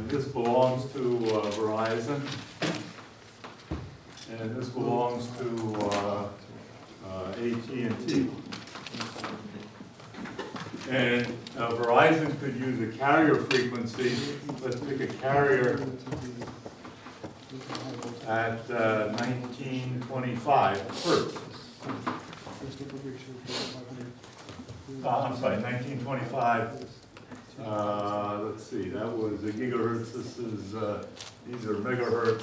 And this belongs to Verizon. And this belongs to AT&T. And Verizon could use a carrier frequency. Let's pick a carrier at 1925 hertz. I'm sorry, 1925. Let's see, that was a gigahertz. This is, these are megahertz.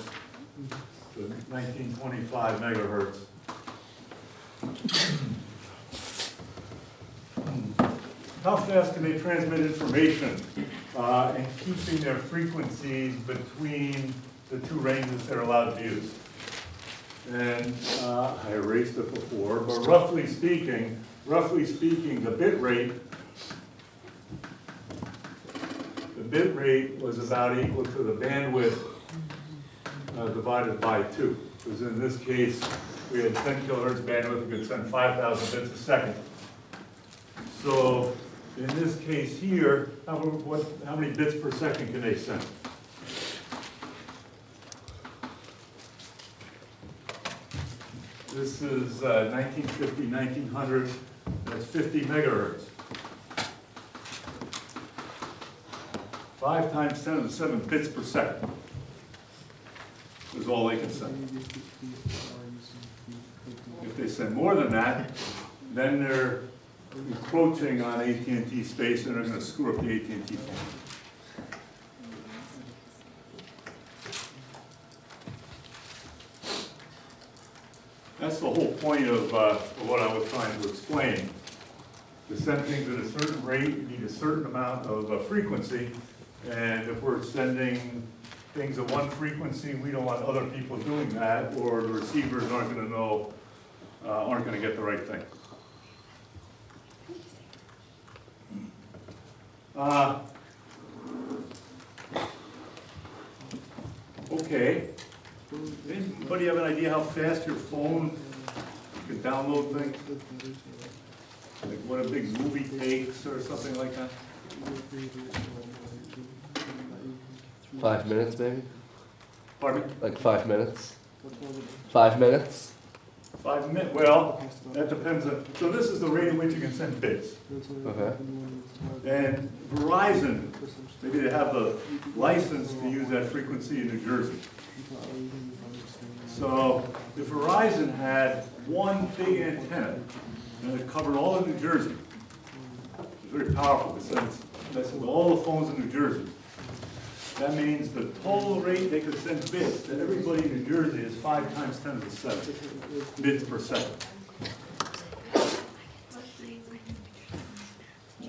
So 1925 megahertz. How fast can they transmit information and keeping their frequencies between the two ranges they're allowed to use? And I erased it before, but roughly speaking, the bit rate was about equal to the bandwidth divided by 2. Because in this case, we had 10 kilohertz bandwidth, we could send 5,000 bits a second. So in this case here, how many bits per second can they send? This is 1950, 1900, that's 50 megahertz. 5 times 10 to the 7 bits per second is all they can send. If they send more than that, then they're encroaching on AT&T space and they're going to screw up the AT&T phone. That's the whole point of what I was trying to explain. To send things at a certain rate, you need a certain amount of frequency, and if we're sending things at one frequency, we don't want other people doing that, or the receivers aren't going to know, aren't going to get the right thing. Okay. Anybody have an idea how fast your phone can download things? Like what a big movie takes or something like that? 5 minutes, maybe? Pardon me? Like 5 minutes? 5 minutes? 5 minutes, well, that depends on, so this is the rate at which you can send bits. Okay. And Verizon, maybe they have the license to use that frequency in New Jersey. So if Verizon had one big antenna and it covered all of New Jersey, it's very powerful, it sends all the phones in New Jersey. That means the total rate they could send bits to everybody in New Jersey is 5 times 10 to the 7 bits per second.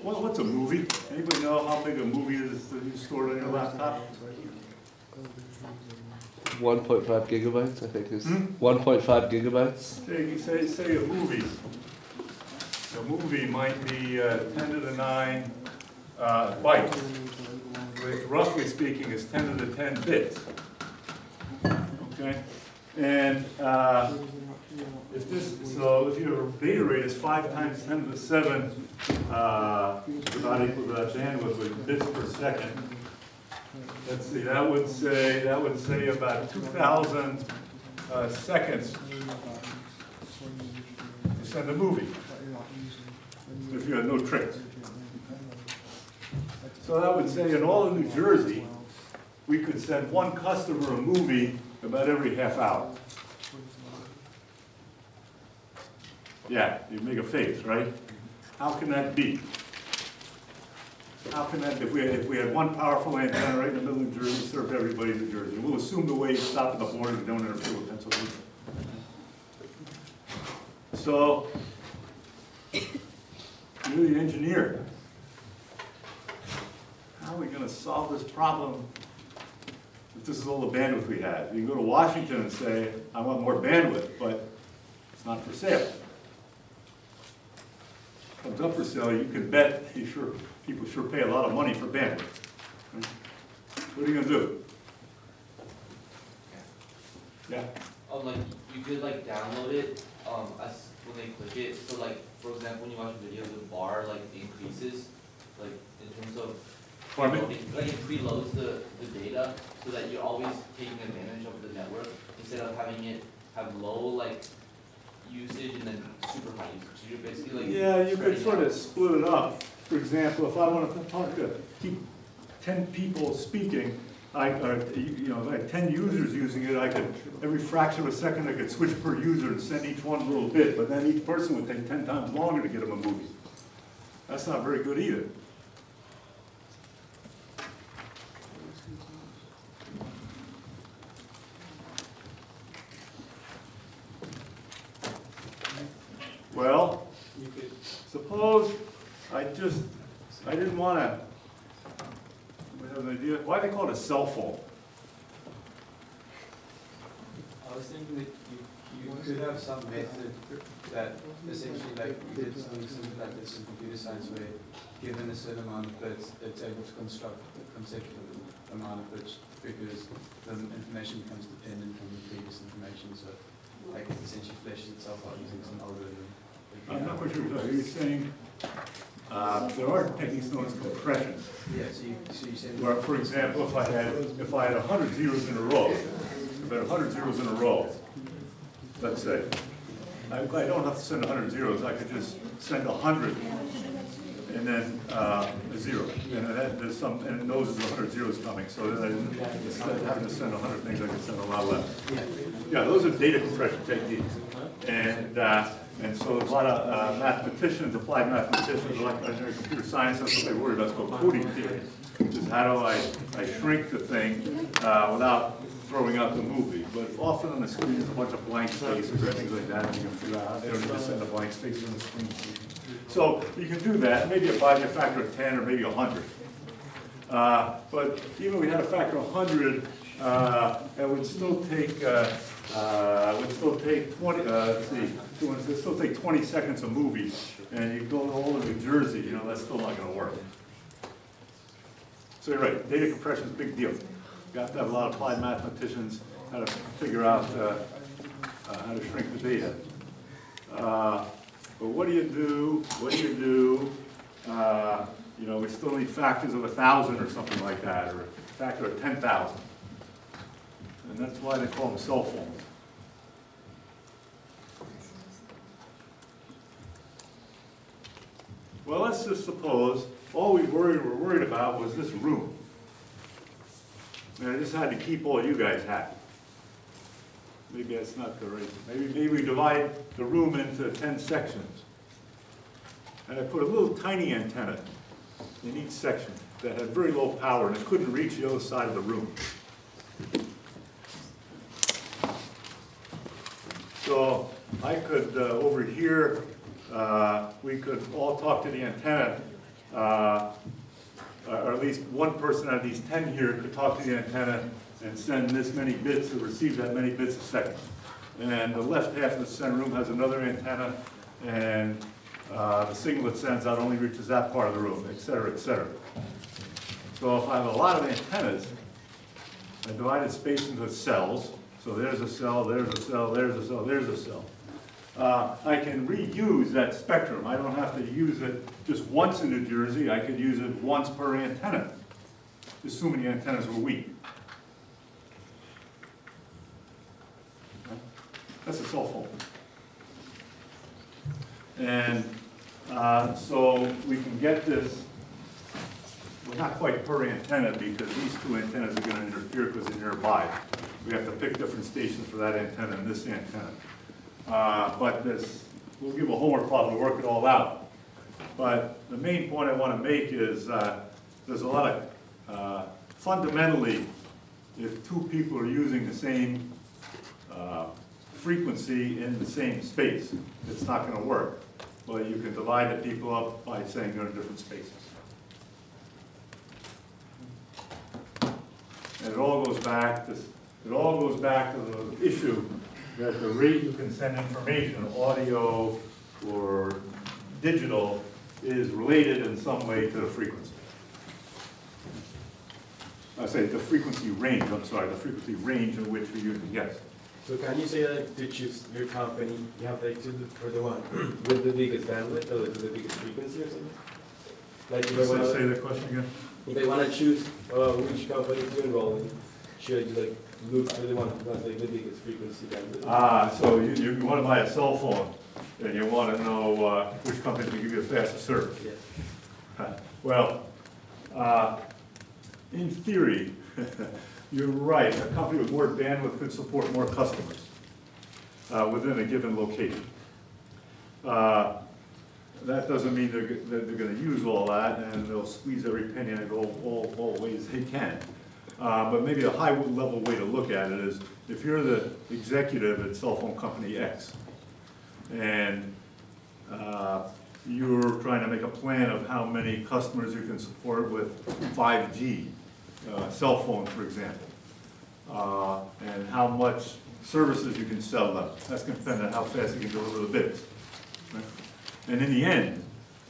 What's a movie? Anybody know how big a movie is that you stored on your laptop? 1.5 gigabytes, I think is 1.5 gigabytes. Say a movie. A movie might be 10 to the 9 bytes, which roughly speaking is 10 to the 10 bits. Okay? And if your data rate is 5 times 10 to the 7, about equal to that bandwidth with bits per second. Let's see, that would say about 2,000 seconds to send a movie, if you had no tricks. So that would say in all of New Jersey, we could send one customer a movie about every half hour. Yeah, you make a face, right? How can that be? How can that, if we had one powerful antenna right in the middle of New Jersey, serve everybody in New Jersey? We'll assume the waves stop at the border, we don't interfere with Pennsylvania. So, you're the engineer. How are we going to solve this problem if this is all the bandwidth we have? You can go to Washington and say, I want more bandwidth, but it's not for sale. Comes up for sale, you can bet people sure pay a lot of money for bandwidth. Right? What are you going to do? Yeah? Like you could like download it as when they click it. So like for example, when you watch a video, the bar like increases, like in terms of Pardon me? Like it preloads the data so that you're always taking advantage of the network instead of having it have low like usage and then super high usage. So you're basically like Yeah, you could spreading sort out. of split it up. For example, if I want to talk to, keep 10 people speaking, you know, if I had 10 users using it, I could, every fraction of a second, I could switch per user and send each one a little bit, but then each person would take 10 times longer to get them a movie. That's not very good either. Well, suppose I didn't want to, we have an idea, why do they call it a cell phone? I was thinking that you could have some method that essentially like you did something similar like this in computer science where given a certain amount of bits, it's able to construct a consecutive amount of bits because the information becomes dependent on the previous information. So like it essentially fleshes itself out using some algorithm. I'm not quite sure, are you saying, there are techniques known as compression, Yeah, so you said. where, for example, if I had 100 zeros in a row, if I had 100 zeros in a row, let's say, I don't have to send 100 zeros, I could just send 100 and then a zero. And then there's some, and it knows there's 100 zeros coming, so then I didn't, instead of having to send 100 things, I could send a lot less. Yeah, those are data compression techniques. And so there's a lot of mathematicians, applied mathematicians, electronic computer science, that's what they worry about, it's called coding theory. Which is how do I shrink the thing without throwing out the movie. But often on the screen there's a bunch of blank spaces or things like that, and you can figure out, they don't need to send a blank space on the screen. So you can do that, maybe by a factor of 10 or maybe 100. But even if we had a factor of 100, it would still take 20. Let's see, it would still take 20 seconds a movie, and you go all to New Jersey. You know, that's still not going to work. So you're right. Data compression is a big deal. You have to have a lot of applied mathematicians how to figure out how to shrink the data. But what do you do? What do you do? You know, we still need factors of 1,000 or something like that, or a factor of 10,000. And that's why they call them cell phones. Well, let's just suppose all we were worried about was this room. And I just had to keep all you guys happy. Maybe that's not the right, maybe we divide the room into 10 sections. And I put a little tiny antenna in each section that had very low power and it couldn't reach the other side of the room. So I could, over here, we could all talk to the antenna, or at least one person out of these 10 here could talk to the antenna and send this many bits or receive that many bits a second. And the left half of the center room has another antenna, and the signal it sends out only reaches that part of the room, et cetera, et cetera. So if I have a lot of antennas, I divided space into cells. So there's a cell, there's a cell, there's a cell, there's a cell. I can reuse that spectrum. I don't have to use it just once in New Jersey. I could use it once per antenna, assuming the antennas were weak. That's a cell phone. And so we can get this, well, not quite per antenna because these two antennas are going to interfere because they're nearby. We have to pick different stations for that antenna and this antenna. But we'll give a homework problem to work it all out. But the main point I want to make is there's a lot of, fundamentally, if two people are using the same frequency in the same space, it's not going to work. But you can divide the people up by saying they're in different spaces. And it all goes back to the issue that the rate you can send information, audio or digital, is related in some way to the frequency. I say the frequency range, I'm sorry, the frequency range in which we're using, yes. So can you say that to choose your company, you have to choose for the one with the biggest bandwidth or the biggest frequency or something? Like you Say want say the question again? if they wanna choose, which company to enroll in, should like look for the one who has like the biggest frequency bandwidth? So you want to buy a cell phone, and you want to know which company can give you the fastest service. Yes. Well, in theory, you're right, a company with more bandwidth could support more customers within a given location. That doesn't mean that they're gonna use all that, and they'll squeeze every penny and go all ways they can. But maybe a high-level way to look at it is, if you're the executive at cell phone company X, and you're trying to make a plan of how many customers you can support with 5G, cell phones, for example, and how much services you can sell them. That's going to depend on how fast you can deliver the bits. Right? And in the end,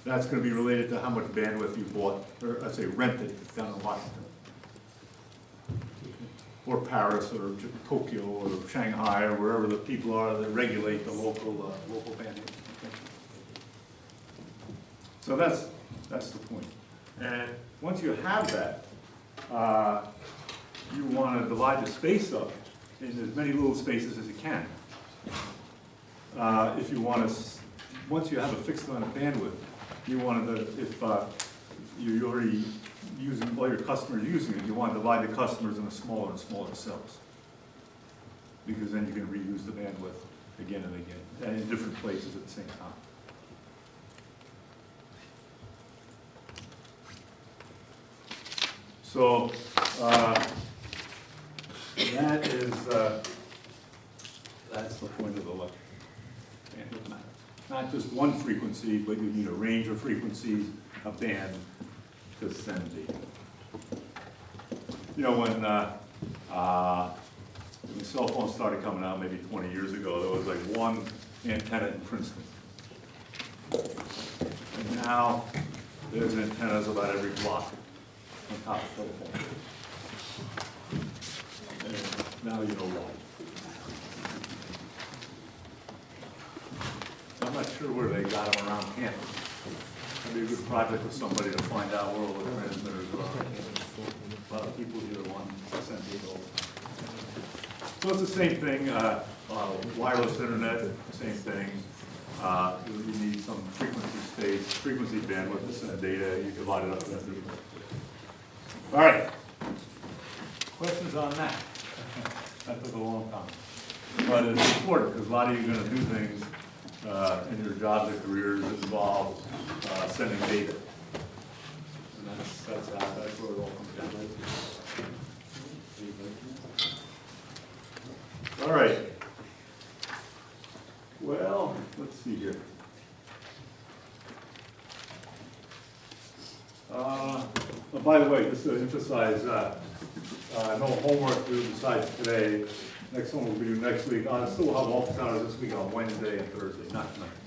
that's going to be related to how much bandwidth you bought, or I'd say rented down in Washington, or Paris, or Tokyo, or Shanghai, or wherever the people are that regulate the local bandwidth. Okay? So that's the point. And once you have that, you want to divide the space up in as many little spaces as you can. If you want to, once you have a fixed amount of bandwidth, you want to, if you're already using, all your customers using it, you want to divide the customers into smaller and smaller cells. Because then you can reuse the bandwidth again and again, and in different places at the same time. So, that is, that's the point of the lecture. Bandwidth matters. Not just one frequency, but you need a range of frequencies, a band to send data. You know, when cell phones started coming out, maybe 20 years ago, there was like one antenna in Princeton. And now, there's antennas about every block on top of telephone. And now you know why. I'm not sure where they got them around campus. It'd be a good project with somebody to find out where all the transmitters are. A lot of people either want to send it over. So it's the same thing, wireless internet, same thing. You need some frequency space, frequency bandwidth to send data, you divide it up into that. All right. Questions on that? That took a long time. But it's important because a lot of you are going to do things in your jobs and careers that involve sending data. And that's where it all comes down to. All right. Well, let's see here. By the way, just to emphasize, no homework due besides today. Next one we'll be doing next week. I still have office hours this week on Wednesday and Thursday, not tonight.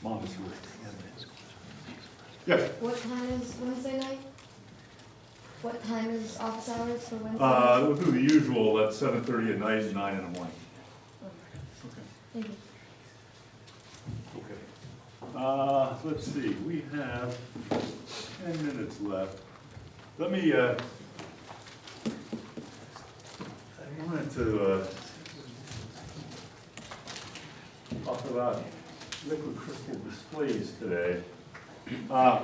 Mom is here. Yes. What time is Wednesday night? What time is office hours for Wednesday? We'll do the usual at 7:30 at night and 9 in the morning. Okay. Thank you. Okay. Let's see, we have 10 minutes left. Let me, I wanted to talk about liquid crystal displays today. I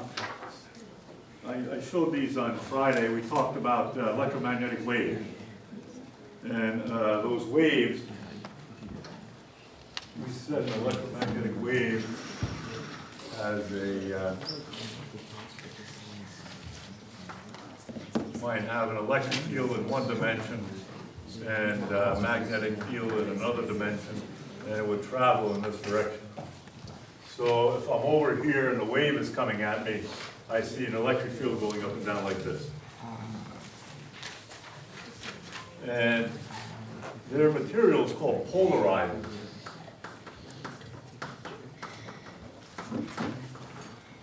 showed these on Friday. We talked about electromagnetic waves. And those waves, we said an electromagnetic wave has a, might have an electric field in one dimension and a magnetic field in another dimension, and it would travel in this direction. So if I'm over here and the wave is coming at me, I see an electric field going up and down like this. And their material is called polarizers.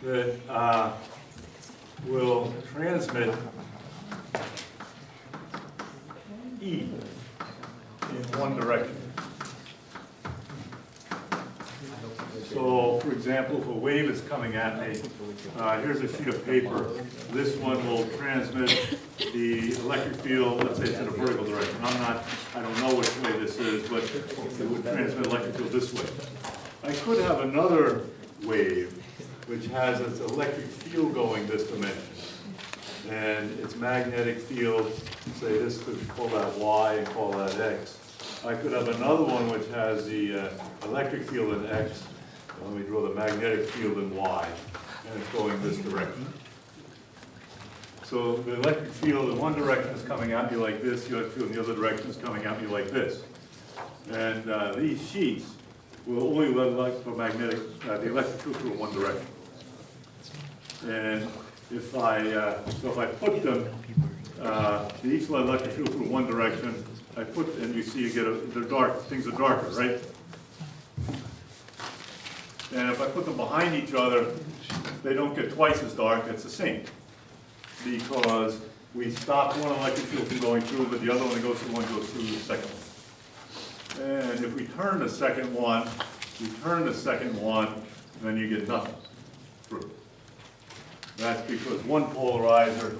That will transmit E in one direction. So, for example, example, if a wave is coming at me, here's a sheet of paper. This one will transmit the electric field, let's say it's in a vertical direction. I don't know which way this is, but it would transmit electric field this way. I could have another wave which has its electric field going this dimension. And its magnetic field, say this could call that Y and call that X. I could have another one which has the electric field in X. Let me draw the magnetic field in Y, and it's going this direction. So the electric field in one direction is coming at me like this, the electric field in the other direction is coming at me like this. And these sheets will only let the electric field through in one direction. And if I put them, they each let electric field through one direction. And you see they're dark, things are darker, right? And if I put them behind each other, they don't get twice as dark, it's the same. Because we stop one electric field from going through, but the other one goes through the second one. And if we turn the second one, then you get nothing through. That's because one polarizer